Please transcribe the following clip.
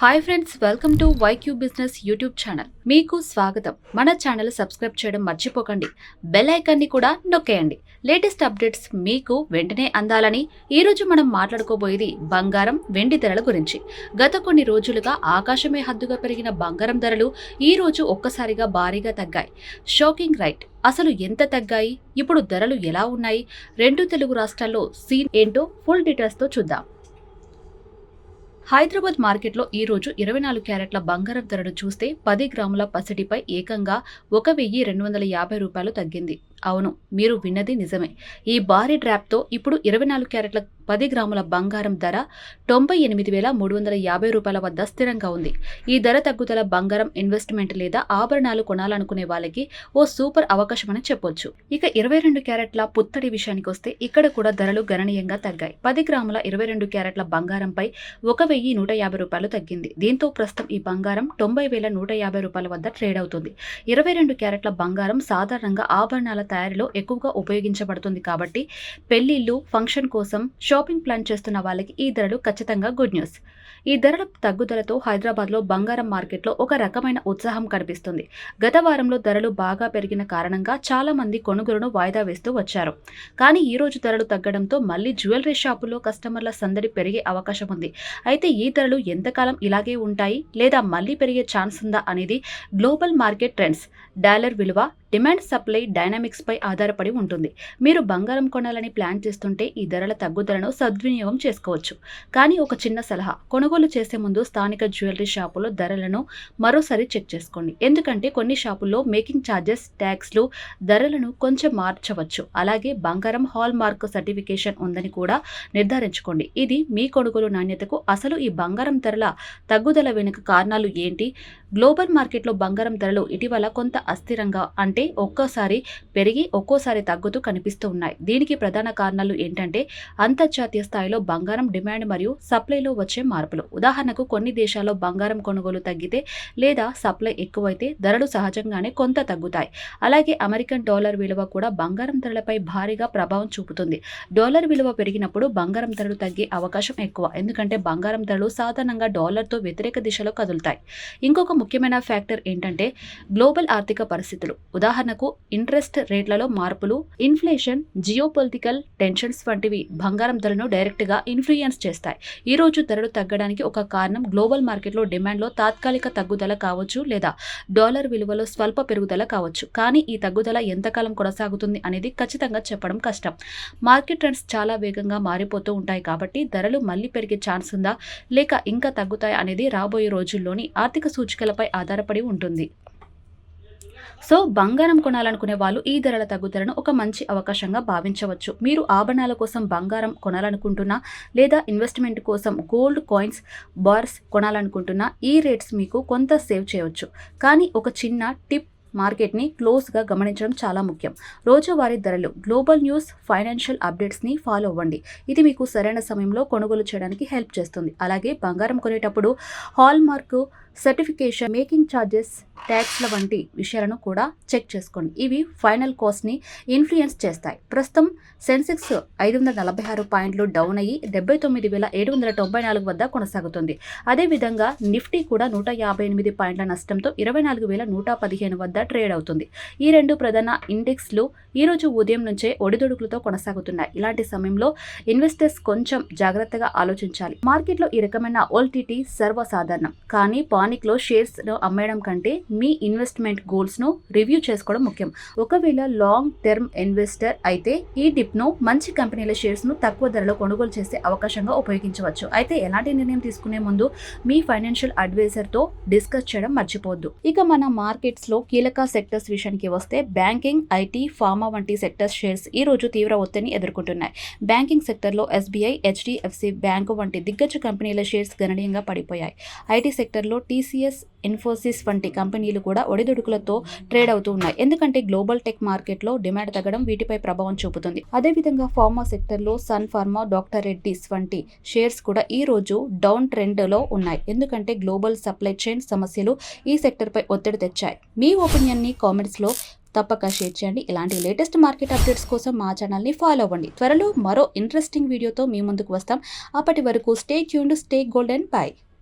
Hi friends, welcome to YQ business YouTube channel. మీకు స్వాగతం. మన ఛానల్ సబ్స్క్రైబ్ చేయడం మర్చిపోకండి. బెల్ ఐకాన్ని కూడా నొక్కేయండి. లేటెస్ట్ అప్డేట్స్ మీకు వెంటనే అందాలని ఈరోజు మనం మాట్లాడుకోబోయేది బంగారం, వెండి ధరల గురించి. గత కొన్ని రోజులుగా ఆకాశమే హద్దుగా పెరిగిన బంగారం ధరలు ఈ రోజు ఒక్కసారిగా భారీగా తగ్గాయి. Shocking right. అసలు ఎంత తగ్గాయి, ఇప్పుడు ధరలు ఎలా ఉన్నాయి, రెండు తెలుగు రాష్ట్రాల్లో సీన్ ఏంటో ఫుల్ డీటెయిల్స్తో చూద్దాం. హైదరాబాద్ మార్కెట్లో ఈ రోజు 24 క్యారెట్ల బంగారం ధరను చూస్తే 10 గ్రాముల పసిడిపై ఏకంగా 1,250 రూపాయలు తగ్గింది. అవును, మీరు విన్నది నిజమే. ఈ భారీ డ్రాప్తో ఇప్పుడు 24 క్యారెట్ల 10 గ్రాముల బంగారం ధర 98,350 రూపాయల వద్ద స్థిరంగా ఉంది. ఈ ధర తగ్గుదల బంగారం ఇన్వెస్ట్మెంట్ లేదా ఆభరణాలు కొనాలనుకునే వాళ్ళకి ఓ సూపర్ అవకాశం అని చెప్పొచ్చు. ఇక 22 క్యారెట్ల పుత్తడి విషయానికి వస్తే ఇక్కడ కూడా ధరలు గణనీయంగా తగ్గాయి. 10 గ్రాముల 22 క్యారెట్ల బంగారంపై 1,150 రూపాయలు తగ్గింది. దీంతో ప్రస్తుతం ఈ బంగారం 90,150 రూపాయల వద్ద ట్రేడ్ అవుతుంది. 22 క్యారెట్ల బంగారం సాధారణంగా ఆభరణాల తయారీలో ఎక్కువగా ఉపయోగించబడుతుంది కాబట్టి పెళ్లిళ్లు, ఫంక్షన్ కోసం షాపింగ్ ప్లాన్ చేస్తున్న వాళ్ళకి ఈ ధరలు ఖచ్చితంగా గుడ్ న్యూస్. ఈ ధరల తగ్గుదలతో హైదరాబాద్లో బంగారం మార్కెట్లో ఒక రకమైన ఉత్సాహం కనిపిస్తుంది. గత వారంలో ధరలు బాగా పెరిగిన కారణంగా చాలా మంది కొనుగోలును వాయిదా వేస్తూ వచ్చారు. కానీ ఈ రోజు ధరలు తగ్గడంతో మళ్లీ జ్యువెలరీ షాపుల్లో కస్టమర్ల సందడి పెరిగే అవకాశం ఉంది. అయితే ఈ ధరలు ఎంతకాలం ఇలాగే ఉంటాయి లేదా మళ్లీ పెరిగే ఛాన్స్ ఉందా అనేది గ్లోబల్ మార్కెట్ ట్రెండ్స్, డాలర్ విలువ, డిమాండ్ సప్లై డైనామిక్స్ పై ఆధారపడి ఉంటుంది. మీరు బంగారం కొనాలని ప్లాన్ చేస్తుంటే ఈ ధరల తగ్గుదలను సద్వినియోగం చేసుకోవచ్చు. కానీ ఒక చిన్న సలహా, కొనుగోలు చేసే ముందు స్థానిక జ్యువెలరీ షాపులో ధరలను మరోసారి చెక్ చేసుకోండి. ఎందుకంటే కొన్ని షాపుల్లో మేకింగ్ ఛార్జెస్, ట్యాక్స్లు ధరలను కొంచెం మార్చవచ్చు. అలాగే బంగారం హాల్ మార్క్ సర్టిఫికేషన్ ఉందని కూడా నిర్ధారించుకోండి. ఇది మీ కొనుగోలు నాణ్యతకు. అసలు ఈ బంగారం ధరల తగ్గుదల వెనుక కారణాలు ఏంటి? గ్లోబల్ మార్కెట్లో బంగారం ధరలు ఇటీవల కొంత అస్థిరంగా, అంటే ఒక్కోసారి పెరిగి ఒక్కోసారి తగ్గుతూ కనిపిస్తూ ఉన్నాయి. దీనికి ప్రధాన కారణాలు ఏంటంటే అంతర్జాతీయ స్థాయిలో బంగారం డిమాండ్ మరియు సప్లైలో వచ్చే మార్పులు. ఉదాహరణకు కొన్ని దేశాల్లో బంగారం కొనుగోలు తగ్గితే లేదా సప్లై ఎక్కువైతే ధరలు సహజంగానే కొంత తగ్గుతాయి. అలాగే అమెరికన్ డాలర్ విలువ కూడా బంగారం ధరలపై భారీగా ప్రభావం చూపుతుంది. డాలర్ విలువ పెరిగినప్పుడు బంగారం ధరలు తగ్గే అవకాశం ఎక్కువ, ఎందుకంటే బంగారం ధరలు సాధారణంగా డాలర్తో వ్యతిరేక దిశలో కదులుతాయి. ఇంకొక ముఖ్యమైన ఫ్యాక్టర్ ఏంటంటే గ్లోబల్ ఆర్థిక పరిస్థితులు. ఉదాహరణకు ఇంట్రెస్ట్ రేట్లలో మార్పులు, ఇన్ఫ్లేషన్, జియోపొలిటికల్ టెన్షన్స్ వంటివి బంగారం ధరను డైరెక్ట్ గా ఇన్ఫ్లుయెన్స్ చేస్తాయి. ఈ రోజు ధరలు తగ్గడానికి ఒక కారణం గ్లోబల్ మార్కెట్లో డిమాండ్లో తాత్కాలిక తగ్గుదల కావచ్చు లేదా డాలర్ విలువలో స్వల్ప పెరుగుదల కావచ్చు. కానీ ఈ తగ్గుదల ఎంతకాలం కొనసాగుతుంది అనేది ఖచ్చితంగా చెప్పడం కష్టం. మార్కెట్ ట్రెండ్స్ చాలా వేగంగా మారిపోతూ ఉంటాయి కాబట్టి ధరలు మళ్లీ పెరిగే ఛాన్స్ ఉందా లేక ఇంకా తగ్గుతాయి అనేది రాబోయే రోజుల్లోని ఆర్థిక సూచికలపై ఆధారపడి ఉంటుంది. సో బంగారం కొనాలనుకునే వాళ్ళు ఈ ధరల తగ్గుదలను ఒక మంచి అవకాశంగా భావించవచ్చు. మీరు ఆభరణాల కోసం బంగారం కొనాలనుకుంటున్నా లేదా ఇన్వెస్ట్మెంట్ కోసం గోల్డ్ కాయిన్స్, బార్స్ కొనాలనుకుంటున్నా ఈ రేట్స్ మీకు కొంత సేవ్ చేయవచ్చు. కానీ ఒక చిన్న టిప్, మార్కెట్ని క్లోజ్గా గమనించడం చాలా ముఖ్యం. రోజువారీ ధరలు, గ్లోబల్ న్యూస్, ఫైనాన్షియల్ అప్డేట్స్ని ఫాలో అవ్వండి. ఇది మీకు సరైన సమయంలో కొనుగోలు చేయడానికి హెల్ప్ చేస్తుంది. అలాగే బంగారం కొనేటప్పుడు hallmark certification, making charges, ట్యాక్స్ల వంటి విషయాలను కూడా చెక్ చేసుకోండి. ఇవి ఫైనల్ కాస్ట్ని ఇన్ఫ్లుయెన్స్ చేస్తాయి. ప్రస్తుతం సెన్సెక్స్ 546 పాయింట్లు డౌన్ అయ్యి 79,794 వద్ద కొనసాగుతుంది. అదేవిధంగా నిఫ్టీ కూడా 158 పాయింట్ల నష్టంతో 24,115 వద్ద ట్రేడ్ అవుతుంది. ఈ రెండు ప్రధాన ఇండెక్స్లు ఈరోజు ఉదయం నుంచే ఒడిదుడుకులతో కొనసాగుతున్నాయి. ఇలాంటి సమయంలో ఇన్వెస్టర్స్ కొంచెం జాగ్రత్తగా ఆలోచించాలి. మార్కెట్లో ఈ రకమైన వోల్టిలిటీ సర్వసాధారణం. కానీ పానిక్లో షేర్స్ను అమ్మేయడం కంటే మీ ఇన్వెస్ట్మెంట్ గోల్స్ను రివ్యూ చేసుకోవడం ముఖ్యం. ఒకవేళ లాంగ్ టర్మ్ ఇన్వెస్టర్ అయితే ఈ డిప్ను మంచి కంపెనీల షేర్స్ను తక్కువ ధరలో కొనుగోలు చేసే అవకాశంగా ఉపయోగించవచ్చు. అయితే ఎలాంటి నిర్ణయం తీసుకునే ముందు మీ ఫైనాన్షియల్ అడ్వైజర్తో డిస్కస్ చేయడం మర్చిపోవద్దు. ఇక మన మార్కెట్స్లో కీలక సెక్టర్స్ విషయానికి వస్తే బ్యాంకింగ్, ఐటీ, ఫార్మా వంటి సెక్టర్స్ షేర్స్ ఈ రోజు తీవ్ర ఒత్తిడిని ఎదుర్కొంటున్నాయి. బ్యాంకింగ్ సెక్టర్లో ఎస్బీఐ, హెచ్డిఎఫ్సి బ్యాంకు వంటి దిగ్గజ కంపెనీల షేర్స్ గణనీయంగా పడిపోయాయి. ఐటీ సెక్టర్లో టీసీఎస్, ఇన్ఫోసిస్ వంటి కంపెనీలు కూడా ఒడిదుడుకులతో ట్రేడ్ అవుతూ ఉన్నాయి. ఎందుకంటే గ్లోబల్ టెక్ మార్కెట్లో డిమాండ్ తగ్గడం వీటిపై ప్రభావం చూపుతుంది. అదేవిధంగా ఫార్మా సెక్టర్లో సన్ ఫార్మా, డాక్టర్ రెడ్డిస్ వంటి షేర్స్ కూడా ఈ రోజు డౌన్ ట్రెండ్లో ఉన్నాయి. ఎందుకంటే గ్లోబల్ సప్లై చైన్ సమస్యలు ఈ సెక్టర్పై ఒత్తిడి తెచ్చాయి. మీ ఒపీనియన్ని కామెంట్స్లో తప్పక షేర్ చేయండి. ఇలాంటి లేటెస్ట్ మార్కెట్ అప్డేట్స్ కోసం మా ఛానల్ని ఫాలో అవ్వండి. త్వరలో మరో ఇంట్రెస్టింగ్ వీడియోతో మీ ముందుకు వస్తాం. అప్పటి వరకు stay tuned, stay golden, by.